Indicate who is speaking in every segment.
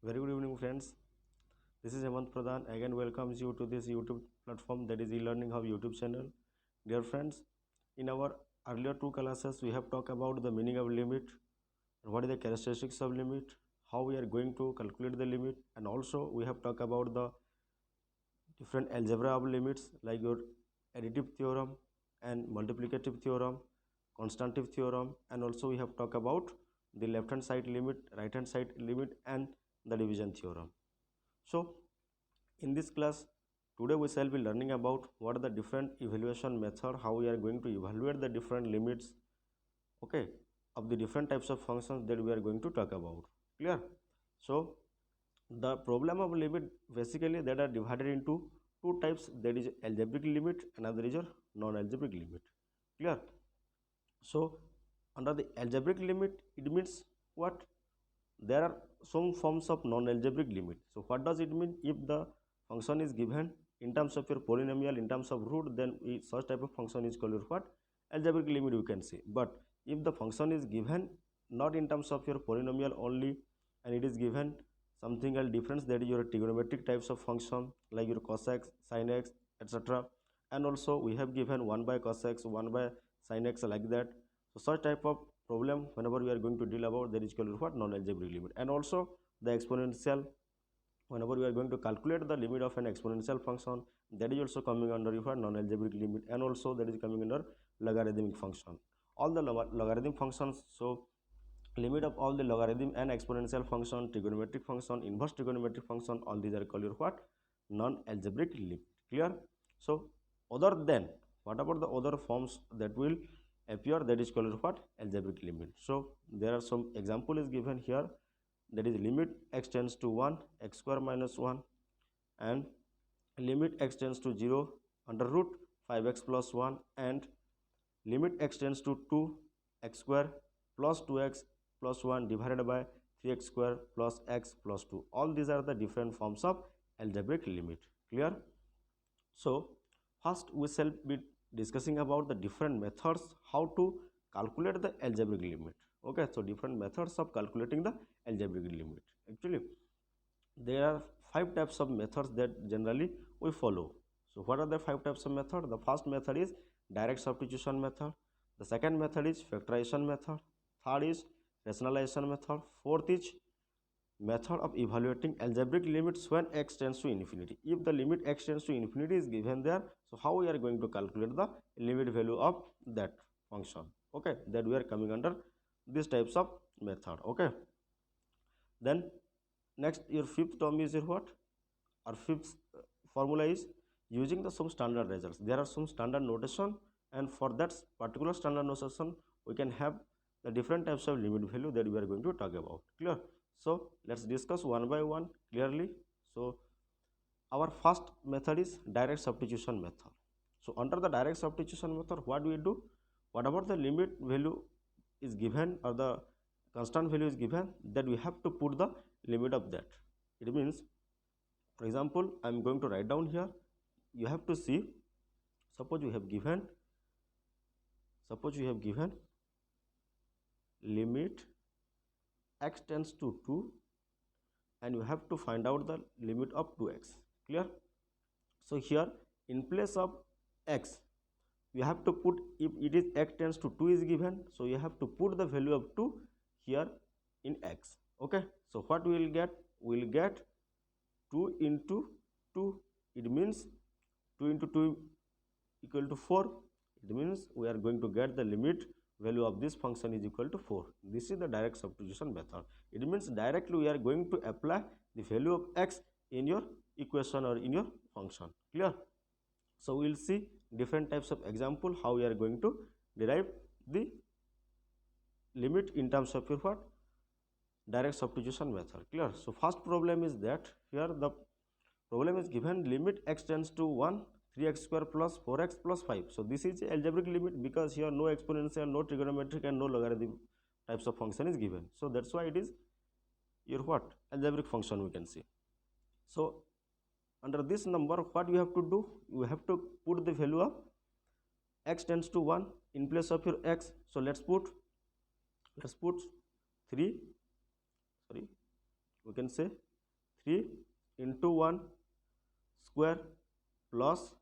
Speaker 1: Very good evening, friends. This is Hemant Pradhan. Again, welcomes you to this YouTube platform, that is e-learning hub YouTube channel. Dear friends, in our earlier two classes, we have talked about the meaning of limit, what is the characteristics of limit, how we are going to calculate the limit, and also we have talked about the different algebra of limits like your additive theorem and multiplicative theorem, constitutive theorem, and also we have talked about the left hand side limit, right hand side limit, and the division theorem. So in this class today we shall be learning about what are the different evaluation method, how we are going to evaluate the different limits, okay, of the different types of functions that we are going to talk about. Clear? So the problem of limit, basically that are divided into two types, that is algebraic limit, another is your non-algebraic limit. Clear? So under the algebraic limit, it means what? There are some forms of non-algebraic limit. So what does it mean? If the function is given in terms of your polynomial, in terms of root, then such type of function is called what? Algebraic limit, you can say. But if the function is given not in terms of your polynomial only, and it is given something else different, that is your trigonometric types of function like your cos x, sin x, etc. And also we have given 1 by cos x, 1 by sin x, like that. So such type of problem whenever we are going to deal about, that is called what? Non-algebraic limit. And also the exponential, whenever we are going to calculate the limit of an exponential function, that is also coming under your non-algebraic limit. And also that is coming under logarithmic function, all the logarithm functions. So limit of all the logarithm and exponential function, trigonometric function, inverse trigonometric function, all these are called your what? Non-algebraic limit. Clear? So other than, what about the other forms that will appear, that is called what? Algebraic limit. So there are some example is given here, that is limit x tends to 1, x square minus 1, and limit x tends to 0 under root 5x plus 1, and limit x tends to 2, x square plus 2x plus 1 divided by 3x square plus x plus 2. All these are the different forms of algebraic limit. Clear? So first we shall be discussing about the different methods how to calculate the algebraic limit. Okay, so different methods of calculating the algebraic limit. Actually there are 5 types of methods that generally we follow. So what are the 5 types of method? The first method is direct substitution method, the second method is factorization method, third is rationalization method, fourth is method of evaluating algebraic limits when x tends to infinity. If the limit x tends to infinity is given there, so how we are going to calculate the limit value of that function? Okay, that we are coming under these types of method. Okay, then next your fifth term is your what? Our fifth formula is using the some standard results. There are some standard notation, and for that particular standard notation we can have the different types of limit value that we are going to talk about. Clear? So let's discuss one by one clearly. So our first method is direct substitution method. So under the direct substitution method, what do we do? Whatever the limit value is given or the constant value is given, that we have to put the limit of that. It means, for example, I am going to write down here. You have to see, suppose you have given limit x tends to 2, and you have to find out the limit of 2x. Clear? So here in place of x, you have to put, if it is x tends to 2 is given, so you have to put the value of 2 here in x. Okay, so what we will get? We will get 2 into 2. It means 2 into 2 equal to 4. It means we are going to get the limit value of this function is equal to 4. This is the direct substitution method. It means directly we are going to apply the value of x in your equation or in your function. Clear? So we will see different types of example how we are going to derive the limit in terms of your what? Direct substitution method. Clear? So first problem is that here the problem is given limit x tends to 1, 3x square plus 4x plus 5. So this is algebraic limit because here no exponential, no trigonometric, and no logarithm types of function is given. So that's why it is your what? Algebraic function, we can see. So under this number, what you have to do? You have to put the value of x tends to 1 in place of your x. So let's put 3, sorry, we can say 3 into 1 square plus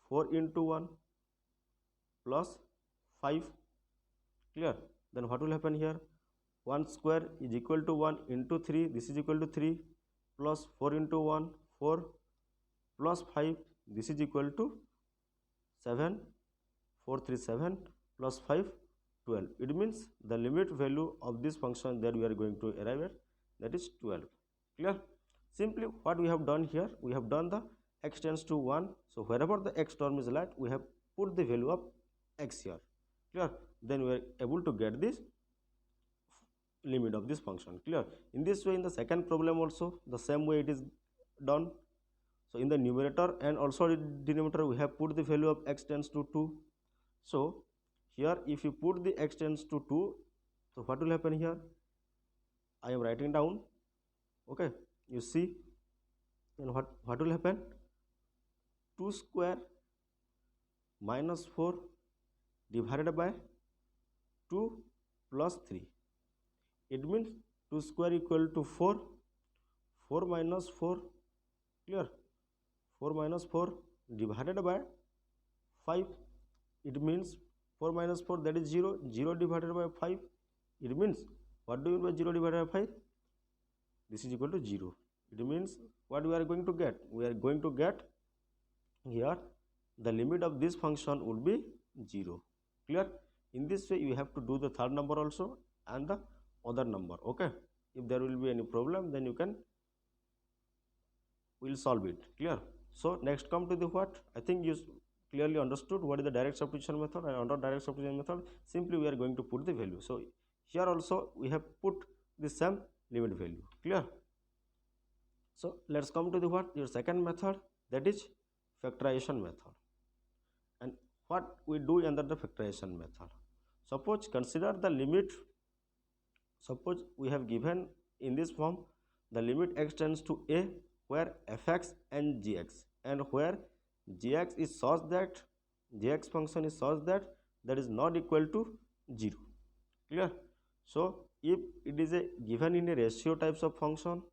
Speaker 1: 4 into 1 plus 5. Clear? Then what will happen here? 1 square is equal to 1 into 3, this is equal to 3, plus 4 into 1 4 plus 5, this is equal to 7, 4 3 7 plus 5 12. It means the limit value of this function that we are going to arrive at, that is 12. Clear? Simply what we have done here, we have done the x tends to 1, so wherever the x term is light, we have put the value of x here. Clear? Then we are able to get this limit of this function. Clear? In this way, in the second problem also the same way it is done. So in the numerator and also the denominator, we have put the value of x tends to 2. So here if you put the x tends to 2, so what will happen here? I am writing down. Okay, you see, and what will happen? 2 square minus 4 divided by 2 plus 3. It means 2 square equal to 4, 4 minus 4, clear? 4 minus 4 divided by 5. It means 4 minus 4, that is 0, 0 divided by 5. It means, what do you mean by 0 divided by 5? This is equal to 0. It means what we are going to get? We are going to get here the limit of this function would be 0. Clear? In this way you have to do the third number also and the other number. Okay, if there will be any problem, then you can will solve it. Clear? So next come to the what? I think you clearly understood what is the direct substitution method, and under direct substitution method simply we are going to put the value. So here also we have put the same limit value. Clear? So let's come to the what? Your second method, that is factorization method. And what we do under the factorization method? Suppose consider the limit. Suppose we have given in this form the limit x tends to a, where fx and gx, and where gx is such that gx function is such that that is not equal to 0. Clear? So if it is a given in a ratio types of function,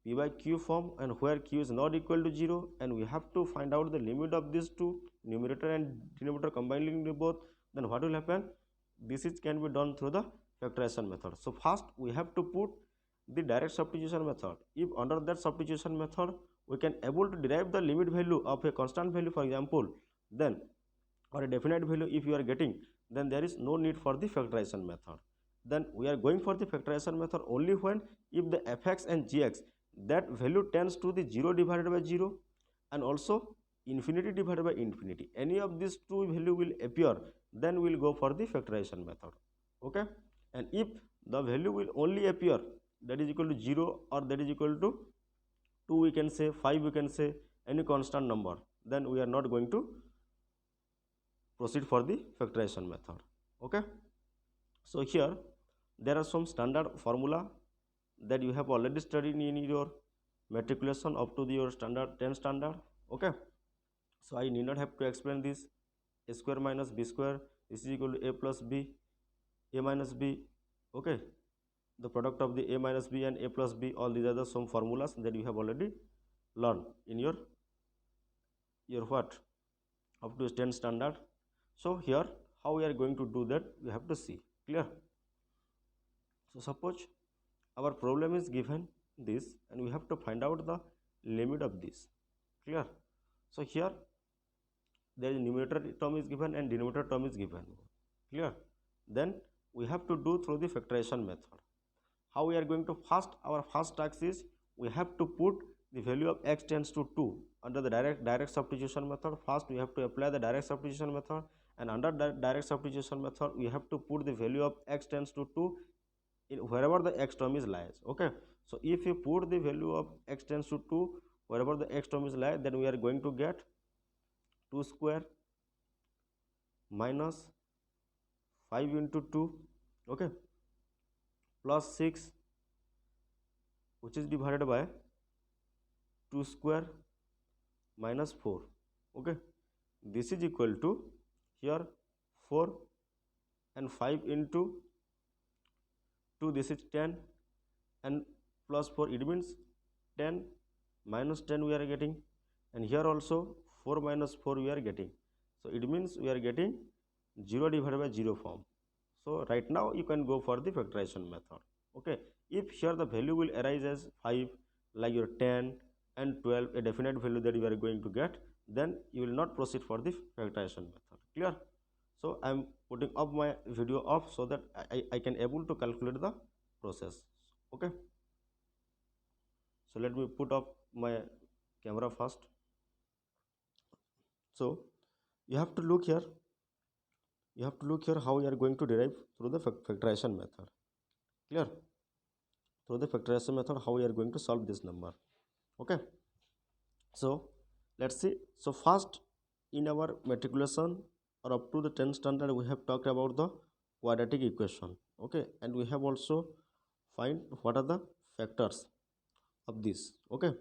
Speaker 1: p by q form, and where q is not equal to 0, and we have to find out the limit of these two, numerator and denominator combining both, then what will happen? This is can be done through the factorization method. So first we have to put the direct substitution method. If under that substitution method we can able to derive the limit value of a constant value, for example, then, or a definite value if you are getting, then there is no need for the factorization method. Then we are going for the factorization method only when if the fx and gx, that value tends to the 0 divided by 0 and also infinity divided by infinity. Any of these two value will appear, then we will go for the factorization method. Okay, and if the value will only appear, that is equal to 0 or that is equal to 2, we can say 5, we can say any constant number, then we are not going to proceed for the factorization method. Okay, so here there are some standard formula that you have already studied in your matriculation up to your standard 10 standard. Okay, so I need not have to explain this. A square minus b square, this is equal to a plus b, a minus b. Okay, the product of the a minus b and a plus b, all these are the some formulas that you have already learned in your what, up to 10 standard. So here how we are going to do that, we have to see. Clear? So suppose our problem is given this, and we have to find out the limit of this. Clear? So here there is numerator term is given and denominator term is given. Clear? Then we have to do through the factorization method. How we are going to our first task is we have to put the value of x tends to 2 under the direct substitution method. First we have to apply the direct substitution method, and under the direct substitution method we have to put the value of x tends to 2 in wherever the x term is lies. Okay, so if you put the value of x tends to 2 wherever the x term is lies, then we are going to get 2 square minus 5 into 2, okay, plus 6, which is divided by 2 square minus 4. Okay, this is equal to here 4 and 5 into 2, this is 10, and plus 4, it means 10 minus 10 we are getting, and here also 4 minus 4 we are getting. So it means we are getting 0 divided by 0 form. So right now you can go for the factorization method. Okay, if here the value will arise as 5, like your 10 and 12, a definite value that you are going to get, then you will not proceed for the factorization method. Clear? So I am putting up my video off so that I can able to calculate the process. Okay, so let me put up my camera first. So you have to look here, how you are going to derive through the factorization method. Clear? Through the factorization method, how we are going to solve this number. Okay, so let's see. So first, in our matriculation or up to the 10th standard, we have talked about the quadratic equation. Okay, and we have also find what are the factors of this. Okay,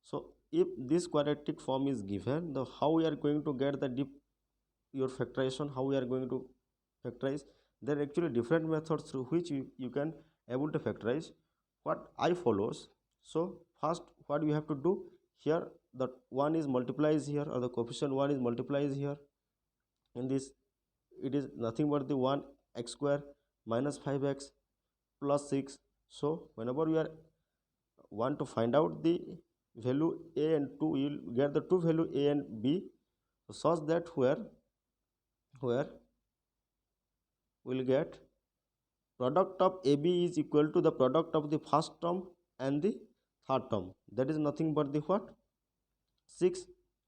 Speaker 1: so if this quadratic form is given, the how we are going to get the your factorization, how we are going to factorize, there are actually different methods through which you can able to factorize. What I follows, so first what we have to do here, the 1 is multiplies here, or the coefficient 1 is multiplies here. In this, it is nothing but the 1 x square minus 5x plus 6. So whenever we are want to find out the value a and 2, you will get the two value a and b, such that where we'll get product of AB is equal to the product of the first term and the third term. That is nothing but the what? 6.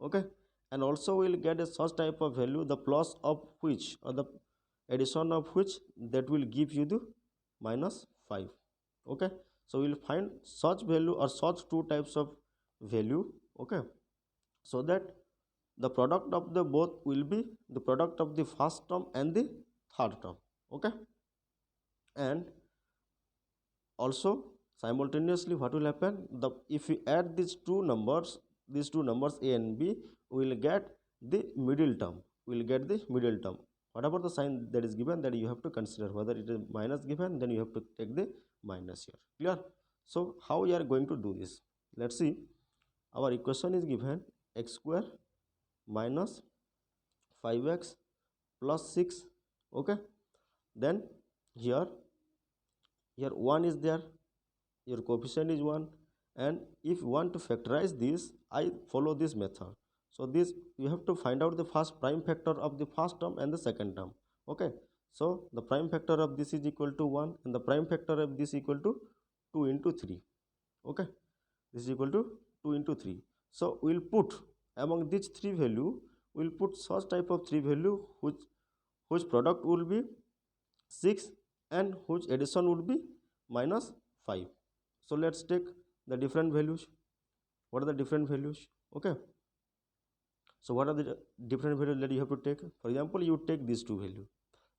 Speaker 1: Okay, and also we'll get a such type of value, the plus of which, or the addition of which, that will give you the minus 5. Okay, so we'll find such value or such two types of value. Okay, so that the product of the both will be the product of the first term and the third term. Okay, and also simultaneously what will happen, the if we add these two numbers a and b, we will get the middle term, whatever the sign that is given, that you have to consider. Whether it is minus given, then you have to take the minus here. Clear? So how we are going to do this? Let's see. Our equation is given x square minus 5x plus 6. Okay, then here 1 is there, your coefficient is 1, and if you want to factorize this, I follow this method. So this, you have to find out the first prime factor of the first term and the second term. Okay, so the prime factor of this is equal to 1, and the prime factor of this equal to 2 into 3. Okay, this is equal to 2 into 3. So we'll put among these three value, we'll put such type of three value whose product will be 6 and whose addition would be minus 5. So let's take the different values. What are the different values? Okay, so what are the different values that you have to take? For example, you take these two value.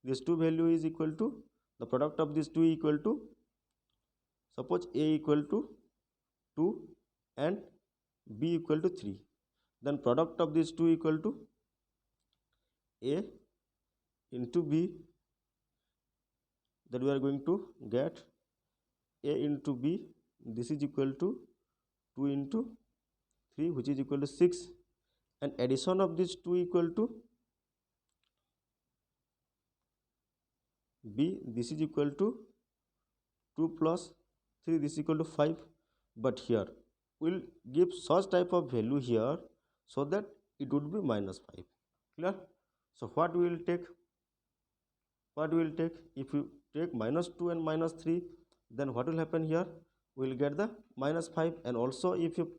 Speaker 1: This two value is equal to, the product of these two equal to, suppose a equal to 2 and b equal to 3. Then product of these two equal to a into b, that we are going to get a into b, this is equal to 2 into 3, which is equal to 6, and addition of these two equal to b, this is equal to 2 plus 3, this is equal to 5. But here we'll give such type of value here, so that it would be minus 5. Clear? So what we will take? If you take minus 2 and minus 3, then what will happen here? We will get the minus 5. And also if you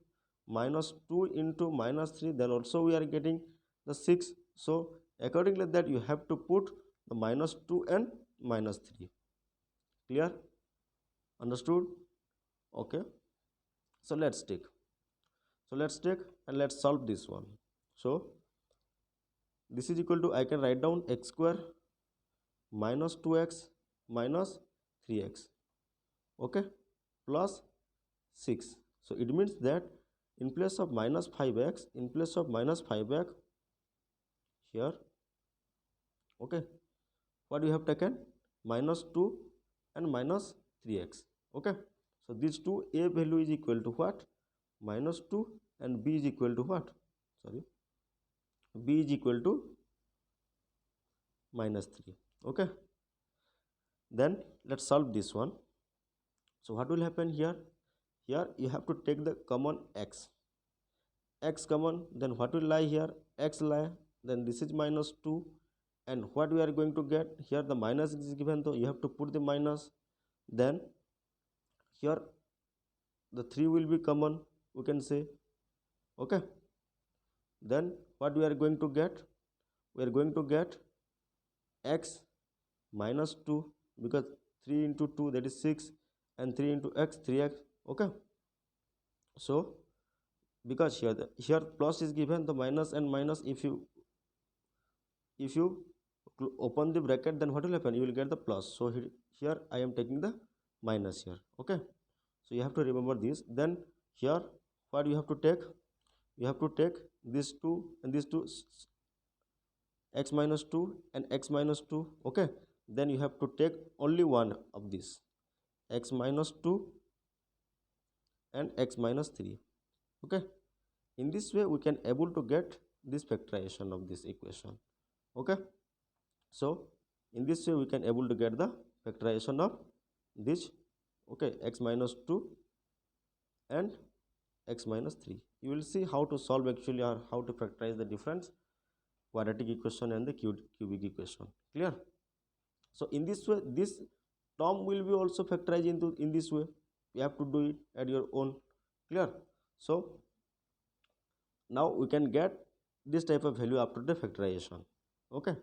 Speaker 1: minus 2 into minus 3, then also we are getting the 6. So accordingly that you have to put the minus 2 and minus 3. Clear? Understood? Okay, so let's take and let's solve this one. So this is equal to, I can write down x square minus 2x minus 3x, okay, plus 6. So it means that in place of minus 5x, here, okay, what we have taken? Minus 2 and minus 3x. Okay, So these two, a value is equal to what? Minus 2, and b is equal to what? Sorry, b is equal to minus 3. Okay, then let's solve this one. So what will happen here? Here you have to take the common x common, then what will lie here? X lie, then this is minus 2, and what we are going to get here? The minus is given, so you have to put the minus. Then here the 3 will be common, we can say. Okay, then what we are going to get? We are going to get x minus 2, because 3 into 2, that is 6, and 3 into x, 3x. Okay, so because here plus is given, the minus and minus, if you open the bracket, then what will happen? You will get the plus. So here I am taking the minus here. Okay, so you have to remember this. Then here what you have to take? You have to take this 2 and this 2, x minus 2 and x minus 2. Okay, then you have to take only one of this, x minus 2 and x minus 3. Okay, in this way we can able to get this factorization of this equation. Okay, so in this way we can able to get the factorization of this. Okay, x minus 2 and x minus 3. You will see how to solve actually, or how to factorize the different quadratic equation and the cubic equation. Clear? So in this way, this term will be also factorized into in this way. You have to do it at your own. Clear? So now we can get this type of value after the factorization. Okay,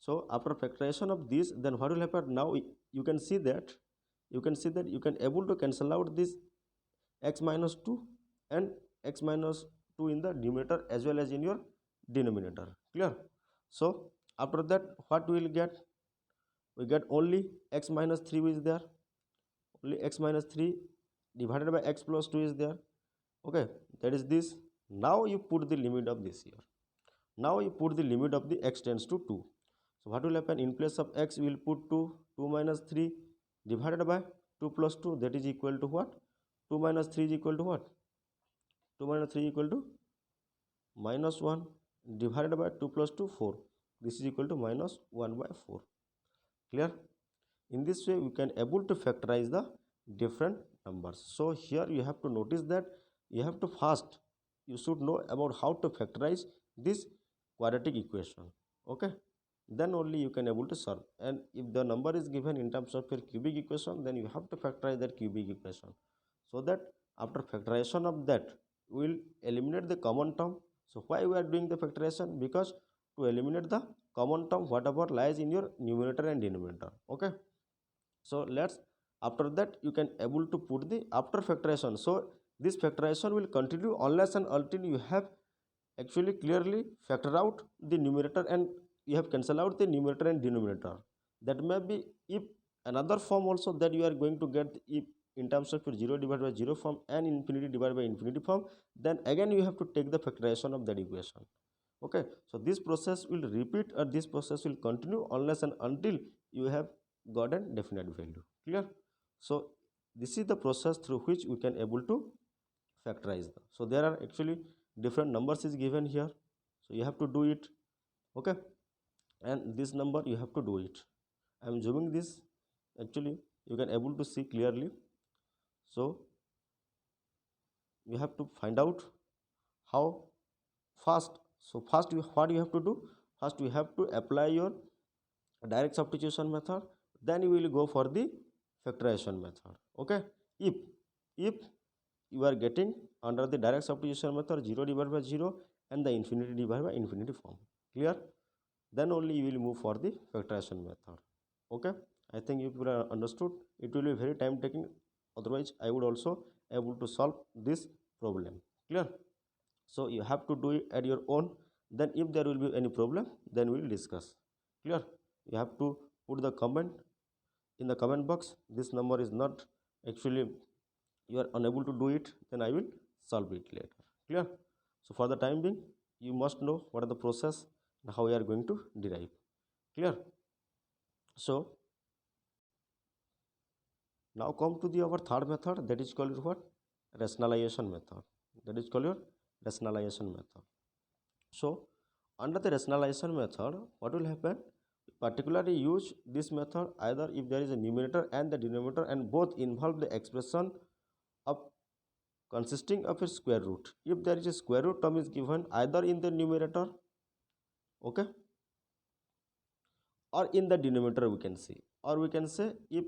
Speaker 1: so after factorization of this, then what will happen? Now you can see that you can able to cancel out this x minus 2 and x minus 2 in the numerator as well as in your denominator. Clear? So after that, what we will get? We get only x minus 3 is there, only x minus 3 divided by x plus 2 is there. Okay, that is this. Now you put the limit of this here. Now you put the limit of the x tends to 2. So what will happen? In place of x, we will put 2 minus 3 divided by 2 plus 2, that is equal to what? 2 minus 3 is equal to what? 2 minus 3 equal to minus 1 divided by 2 plus 2, 4. This is equal to minus 1 by 4. Clear? In this way, we can able to factorize the different numbers. So here you have to notice that you have to first, you should know about how to factorize this quadratic equation. Okay, then only you can able to solve. And if the number is given in terms of your cubic equation, then you have to factorize that cubic equation, so that after factorization of that, we will eliminate the common term. So why we are doing the factorization? Because to eliminate the common term whatever lies in your numerator and denominator. Okay, so let's, after that you can able to put the after factorization. So this factorization will continue unless and until you have actually clearly factor out the numerator and you have cancel out the numerator and denominator. That may be if another form also that you are going to get, if in terms of your 0 divided by 0 form and infinity divided by infinity form, then again you have to take the factorization of that equation. Okay, so this process will repeat, or this process will continue unless and until you have gotten definite value. Clear? So this is the process through which we can able to factorize them. So there are actually different numbers is given here, so you have to do it. Okay, and this number you have to do it. I am zooming this, actually you can able to see clearly. So you have to find out how fast. So first what you have to do? First you have to apply your direct substitution method, then you will go for the factorization method. Okay, if you are getting under the direct substitution method 0 divided by 0 and the infinity divided by infinity form. Clear? Then only you will move for the factorization method. Okay, I think you will understood. It will be very time taking, otherwise I would also able to solve this problem. Clear? So you have to do it at your own. Then if there will be any problem, then we will discuss. Clear? You have to put the comment in the comment box. This number is not actually, you are unable to do it, then I will solve it later. Clear? So for the time being, you must know what are the process and how we are going to derive. Clear? So Now come to the our third method, that is called what? Rationalization method. That is called your rationalization method. So under the rationalization method, what will happen? Particularly use this method either if there is a numerator and the denominator and both involve the expression of consisting of a square root. If there is a square root term is given either in the numerator, okay, or in the denominator, we can see, or we can say if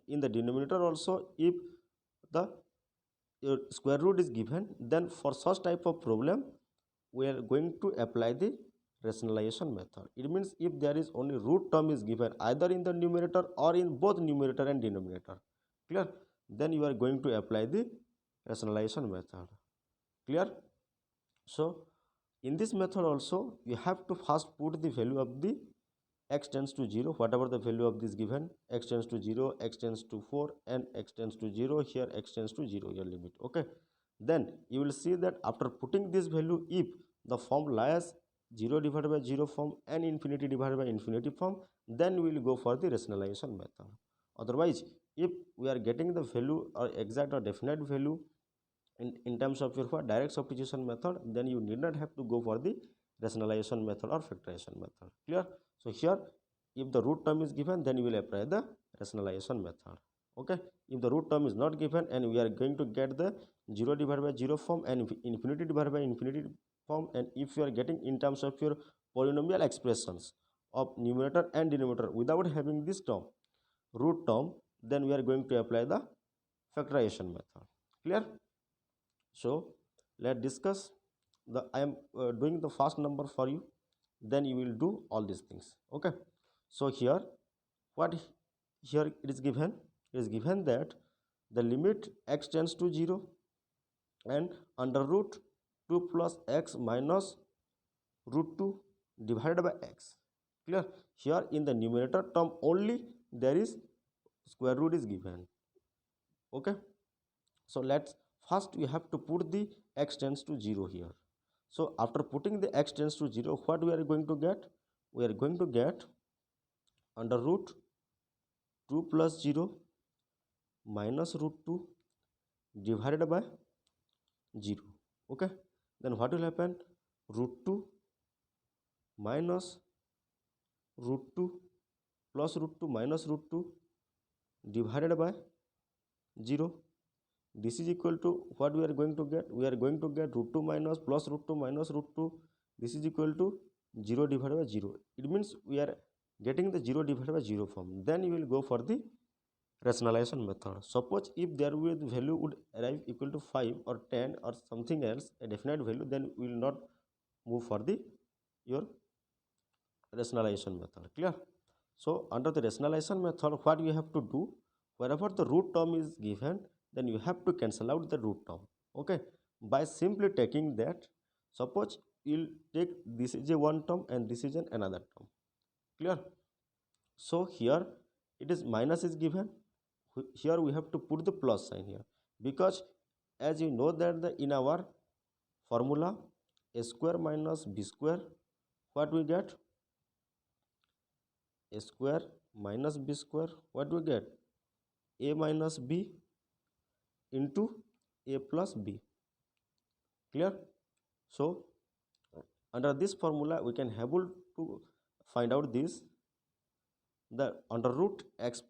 Speaker 1: in the denominator also if the square root is given, then for such type of problem we are going to apply the rationalization method. It means if there is only root term is given either in the numerator or in both numerator and denominator, clear, then you are going to apply the rationalization method, clear. So in this method also you have to first put the value of the x tends to 0, whatever the value of this given, x tends to 0, x tends to 4 and x tends to 0, here x tends to 0, your limit, okay. Then you will see that after putting this value, if the form lies 0 divided by 0 form and infinity divided by infinity form, then we will go for the rationalization method. Otherwise, if we are getting the value or exact or definite value in terms of your direct substitution method, then you need not have to go for the rationalization method or factorization method, clear. So here if the root term is given, then you will apply the rationalization method, okay. If the root term is not given and we are going to get the 0 divided by 0 form and infinity divided by infinity form, and if you are getting in terms of your polynomial expressions of numerator and denominator without having this term, root term, then we are going to apply the factorization method, clear. So let's discuss the I am doing the first number for you, then you will do all these things, okay. So here what here it is given that the limit x tends to 0 and under root 2 plus x minus root 2 divided by x, clear. Here in the numerator term only there is square root is given, okay. So let's first we have to put the x tends to 0 here. So after putting the x tends to 0, what we are going to get? We are going to get under root 2 plus 0 minus root 2 divided by 0, okay. Then what will happen? Root 2 minus root 2 plus root 2 minus root 2 divided by 0. This is equal to what we are going to get? We are going to get root 2 minus plus root 2 minus root 2. This is equal to 0 divided by 0. It means we are getting the 0 divided by 0 form. Then you will go for the rationalization method. Suppose if there will the value would arrive equal to 5 or 10 or something else, a definite value, then we will not move for the your rationalization method, clear. So under the rationalization method, what you have to do, wherever the root term is given, then you have to cancel out the root term, okay, by simply taking that. Suppose you'll take this is a one term and this is another term, clear. So here it is minus is given, here we have to put the plus sign here, because as you know that in our formula a square minus b square, what we get? A square minus b square, what we get? A minus b into a plus b, clear. So under this formula we can able to find out this, the under root x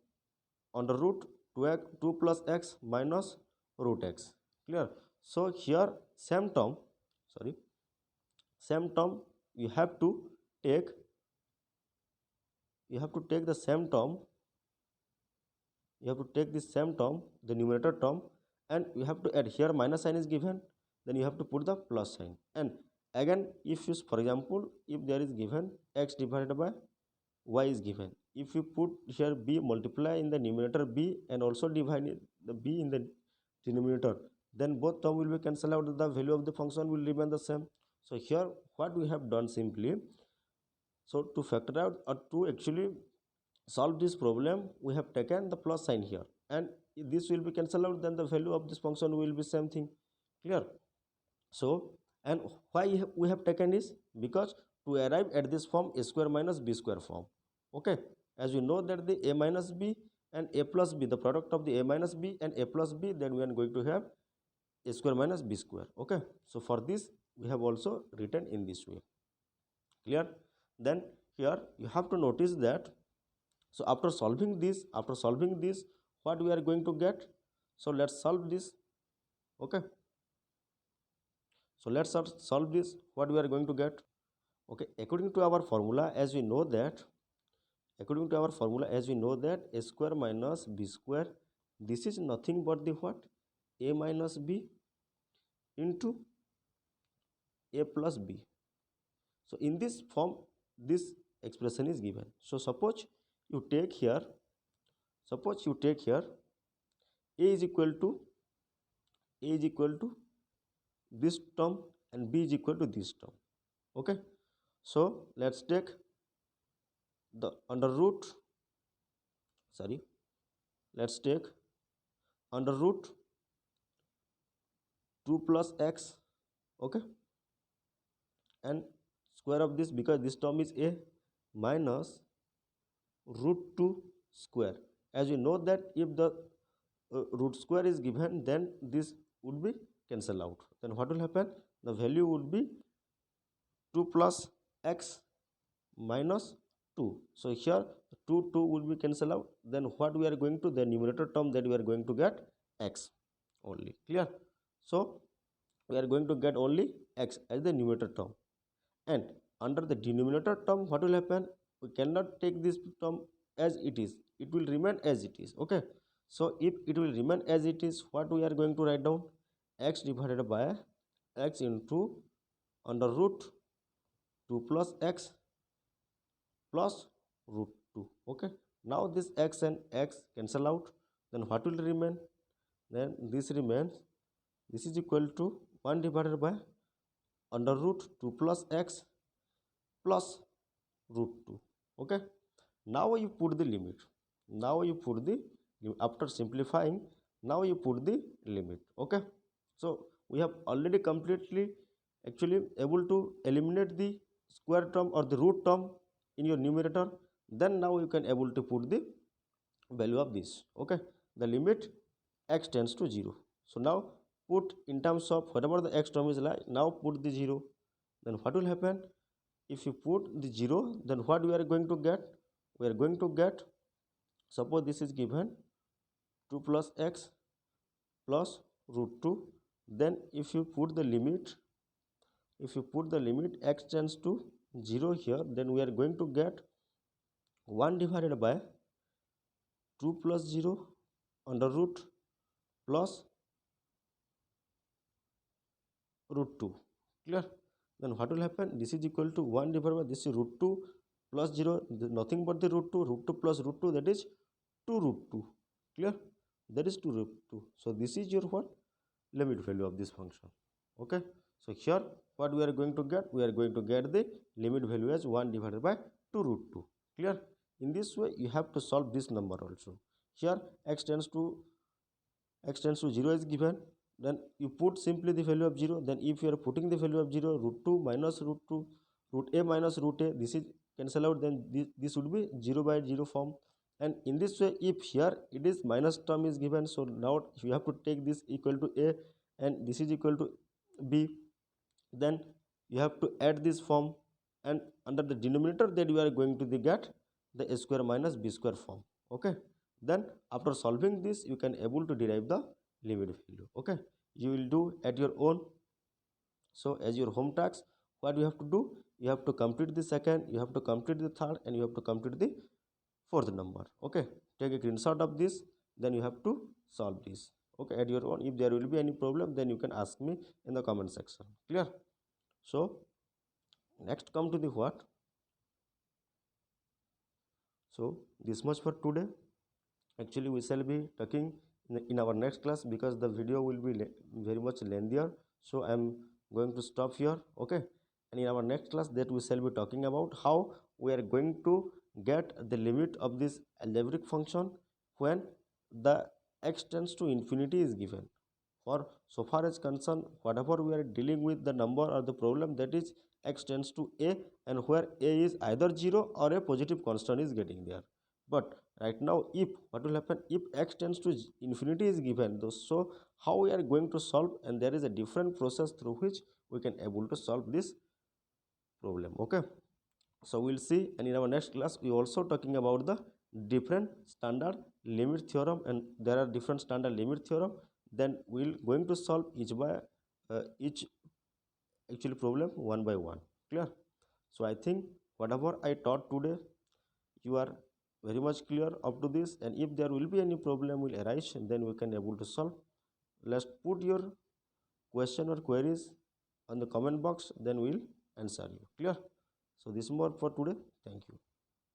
Speaker 1: under root 2 plus x minus root x, clear. So here same term you have to take the same term, you have to take this same term, the numerator term, and you have to add. Here minus sign is given, then you have to put the plus sign. And again, if you, for example, if there is given x divided by y is given, if you put here b, multiply in the numerator b and also divide the b in the denominator, then both term will be cancelled out, the value of the function will remain the same. So here what we have done simply, so to factor out or to actually solve this problem, we have taken the plus sign here, and this will be cancelled out, then the value of this function will be same thing, clear. So and why we have taken this? Because to arrive at this form a square minus b square form, okay. As you know that the a minus b and a plus b, the product of the a minus b and a plus b, then we are going to have a square minus b square. Okay, so for this we have also written in this way. Clear? Then here you have to notice that, so after solving this, what we are going to get? So let's solve this. Okay, so let's solve this. What we are going to get? Okay, according to our formula, as we know that, a square minus b square, this is nothing but the what? A minus b into a plus b. So in this form, this expression is given. So suppose you take here a is equal to this term and b is equal to this term. Okay, so let's take the let's take under root 2 plus x. Okay, and square of this, because this term is a, minus root 2 square. As you know that if the root square is given, then this would be cancelled out. Then what will happen? The value would be 2 plus x minus 2. So here 2 will be cancelled out. Then what we are going to, the numerator term, that we are going to get x only. Clear? So we are going to get only x as the numerator term. And under the denominator term, what will happen? We cannot take this term as it is. It will remain as it is. Okay. So if it will remain as it is, what we are going to write down? X divided by x into under root 2 plus x plus root 2. Okay. Now this x and x cancel out. Then what will remain? Then this remains. This is equal to 1 divided by under root 2 plus x plus root 2. Okay, now you put the limit. After simplifying, now you put the limit. Okay, so we have already completely actually able to eliminate the square term or the root term in your numerator. Then now you can able to put the value of this. Okay, the limit x tends to 0. So now put in terms of whatever the x term is like, now put the 0. Then what will happen? If you put the 0, then what we are going to get? We are going to get, suppose this is given 2 plus x plus root 2. Then if you put the limit x tends to 0 here, then we are going to get 1 divided by 2 plus 0 under root plus root 2. Clear? Then what will happen? This is equal to 1 divided by this is root 2 plus 0, nothing but the root 2 plus root 2, that is 2 root 2. Clear? That is 2 root 2. So this is your what? Limit value of this function. Okay, so here what we are going to get? We are going to get the limit value as 1 divided by 2 root 2. Clear? In this way you have to solve this number also. Here x tends to 0 is given, then you put simply the value of 0. Then if you are putting the value of 0, root 2 minus root 2, root a minus root a, this is cancel out, then this would be 0 by 0 form. And in this way, if here it is minus term is given, so now you have to take this equal to a and this is equal to b, then you have to add this form, and under the denominator that you are going to get the a square minus b square form. Okay, then after solving this, you can able to derive the limit value. Okay, you will do at your own. So as your home task, what you have to do? You have to complete the second, you have to complete the third, and you have to complete the fourth number. Okay, take a screenshot of this, then you have to solve this. Okay, at your own. If there will be any problem, then you can ask me in the comment section. Clear? So next come to the what? So this much for today. Actually we shall be talking in our next class, because the video will be very much lengthier, so I am going to stop here. Okay, and in our next class that we shall be talking about how we are going to get the limit of this algebraic function when the x tends to infinity is given. For so far as concerned, whatever we are dealing with the number or the problem, that is x tends to a, and where a is either 0 or a positive constant is getting there. But right now, if what will happen if x tends to infinity is given, so how we are going to solve, and there is a different process through which we can able to solve this problem. Okay, so we'll see, and in our next class we also talking about the different standard limit theorem, and there are different standard limit theorem. Then we'll going to solve each actually problem one by one. Clear? So I think whatever I taught today, you are very much clear up to this, and if there will be any problem will arise, then we can able to solve. Let's put your question or queries on the comment box, then we'll answer you. Clear? So this is more for today. Thank you.